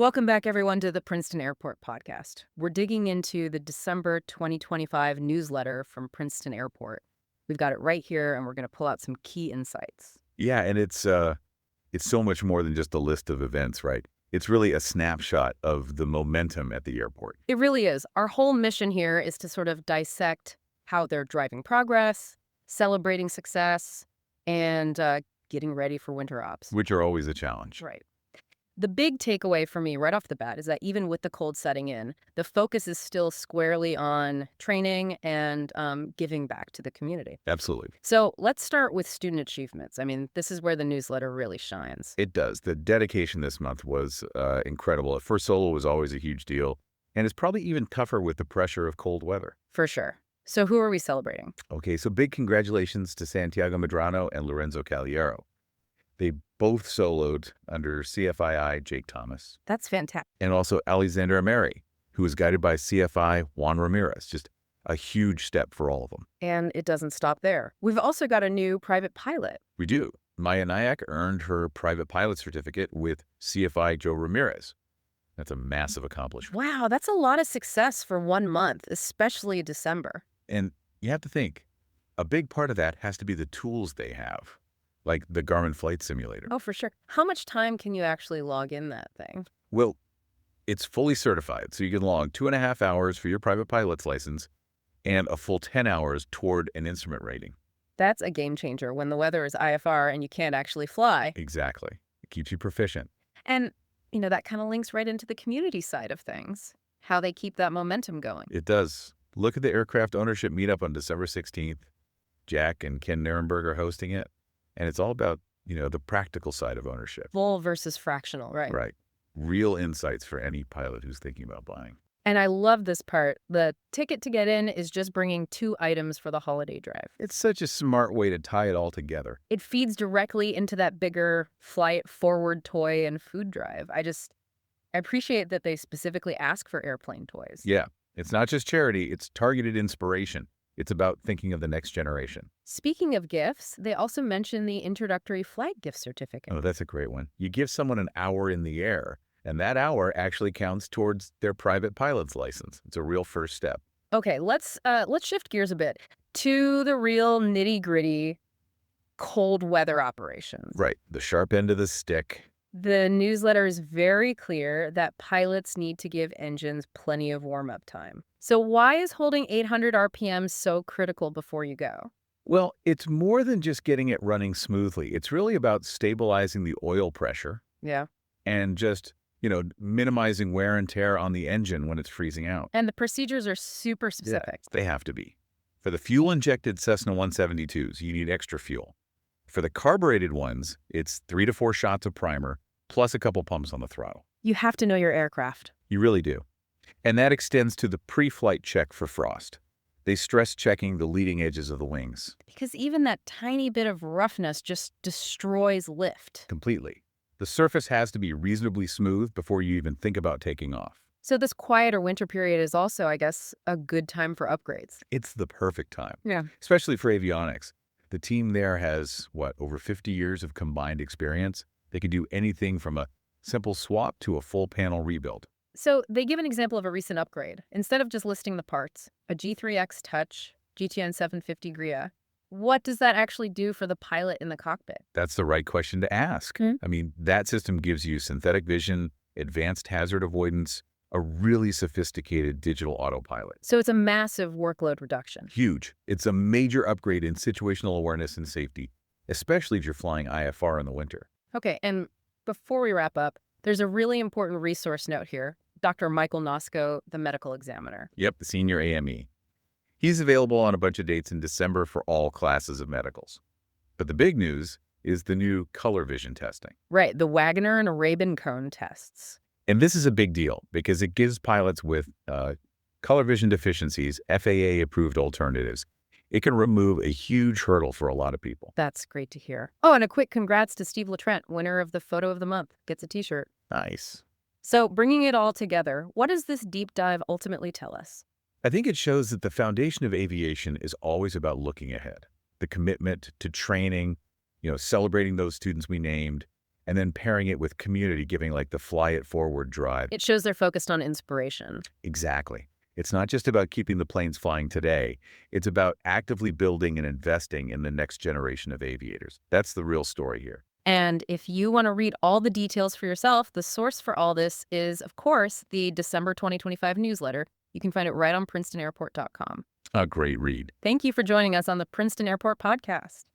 Welcome back, everyone, to the Princeton Airport Podcast. We're digging into the December 2025 newsletter from Princeton Airport. We've got it right here, and we're going to pull out some key insights. Yeah, and it's so much more than just a list of events, right? It's really a snapshot of the momentum at the airport. It really is. Our whole mission here is to sort of dissect how they're driving progress, celebrating success, and getting ready for winter ops. Which are always a challenge. Right. The big takeaway for me right off the bat is that even with the cold setting in, the focus is still squarely on training and giving back to the community. Absolutely. So let's start with student achievements. I mean, this is where the newsletter really shines. It does. The dedication this month was incredible. First solo was always a huge deal, and it's probably even tougher with the pressure of cold weather. For sure. So who are we celebrating? Okay, so big congratulations to Santiago Medrano and Lorenzo Calero. They both soloed under CFII Jake Thomas. That's fantastic. And also Alexander Ameri, who was guided by CFI Juan Ramirez. Just a huge step for all of them. And it doesn't stop there. We've also got a new private pilot. We do. Maya Nyak earned her private pilot certificate with CFI Joe Ramirez. That's a massive accomplishment. Wow, that's a lot of success for 1 month, especially December. And you have to think, a big part of that has to be the tools they have, like the Garmin flight simulator. Oh, for sure. How much time can you actually log in that thing? Well, it's fully certified, so you can log 2.5 hours for your private pilot's license and a full 10 hours toward an instrument rating. That's a game changer when the weather is IFR and you can't actually fly. Exactly. It keeps you proficient. And, that kind of links right into the community side of things, how they keep that momentum going. It does. Look at the aircraft ownership meetup on December 16th. Jack and Ken Nurenberg are hosting it. And it's all about, the practical side of ownership. Full versus fractional, right? Right. Real insights for any pilot who's thinking about buying. And I love this part. The ticket to get in is just bringing 2 items for the holiday drive. It's such a smart way to tie it all together. It feeds directly into that bigger flight forward toy and food drive. I appreciate that they specifically ask for airplane toys. Yeah. It's not just charity. It's targeted inspiration. It's about thinking of the next generation. Speaking of gifts, they also mention the introductory flight gift certificate. Oh, that's a great one. You give someone an hour in the air, and that hour actually counts towards their private pilot's license. It's a real first step. Okay, let's shift gears a bit to the real nitty-gritty cold weather operations. Right. The sharp end of the stick. The newsletter is very clear that pilots need to give engines plenty of warm-up time. So why is holding 800 RPM so critical before you go? Well, it's more than just getting it running smoothly. It's really about stabilizing the oil pressure. Yeah. And just, minimizing wear and tear on the engine when it's freezing out. And the procedures are super specific. Yeah, they have to be. For the fuel-injected Cessna 172s, you need extra fuel. For the carbureted ones, it's 3 to 4 shots of primer, plus a couple pumps on the throttle. You have to know your aircraft. You really do. And that extends to the pre-flight check for frost. They stress checking the leading edges of the wings. Because even that tiny bit of roughness just destroys lift. Completely. The surface has to be reasonably smooth before you even think about taking off. So this quieter winter period is also, I guess, a good time for upgrades. It's the perfect time. Yeah. Especially for avionics. The team there has, over 50 years of combined experience. They can do anything from a simple swap to a full panel rebuild. So they give an example of a recent upgrade. Instead of just listing the parts, a G3X Touch, GTN 750 Gria, what does that actually do for the pilot in the cockpit? That's the right question to ask. I mean, that system gives you synthetic vision, advanced hazard avoidance, a really sophisticated digital autopilot. So it's a massive workload reduction. Huge. It's a major upgrade in situational awareness and safety, especially if you're flying IFR in the winter. Okay, and before we wrap up, there's a really important resource note here. Dr. Michael Nosko, the medical examiner. Yep, the senior AME. He's available on a bunch of dates in December for all classes of medicals. But the big news is the new color vision testing. Right, the Wagner and Rabin cone tests. And this is a big deal because it gives pilots with color vision deficiencies FAA-approved alternatives. It can remove a huge hurdle for a lot of people. That's great to hear. Oh, and a quick congrats to Steve Latrent, winner of the Photo of the Month. Gets a t-shirt. Nice. So bringing it all together, what does this deep dive ultimately tell us? I think it shows that the foundation of aviation is always about looking ahead. The commitment to training, celebrating those students we named, and then pairing it with community, giving like the fly it forward drive. It shows they're focused on inspiration. Exactly. It's not just about keeping the planes flying today. It's about actively building and investing in the next generation of aviators. That's the real story here. And if you want to read all the details for yourself, the source for all this is, of course, the December 2025 newsletter. You can find it right on PrincetonAirport.com. A great read. Thank you for joining us on the Princeton Airport Podcast.